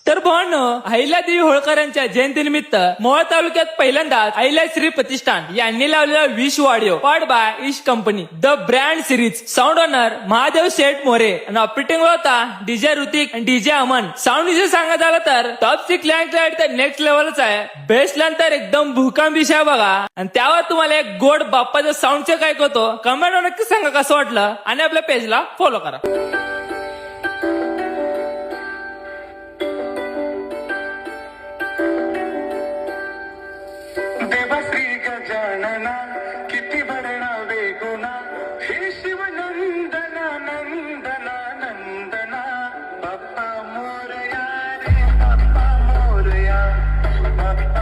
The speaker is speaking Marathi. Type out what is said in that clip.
तर भावांनो, अहिल्यादेवी होळकरांच्या जयंतीनिमित्त मोहोळ तालुक्यात पहिल्यांदाच अहिल्या श्री प्रतिष्ठान यांनी लावलेला विश ऑडिओ पॉड बाय ईश company the brand series sound owner Mahadev Sheth More आणि ऑपरेटिंग होता डीजे ऋतिक आणि डीजे अमन. साऊंड विषय सांगत आलं तर टॉपची क्लायंट तर नेक्स्ट लेवलच आहे. बेस्ट तर एकदम भूकंप विषय आहे बघा. आणि त्यावर तुम्हाला एक गोड बाप्पाचं साऊंड चेक ऐकवतो. कमेंट नक्की सांगा कसं वाटलं आणि आपल्या पेजला फॉलो करा. देवश्री गजानना किती भरणा वेगुना हे शिवनंदना नंदना नंदना बाप्पा मोरया रे बाप्पा मोरया बाप्पा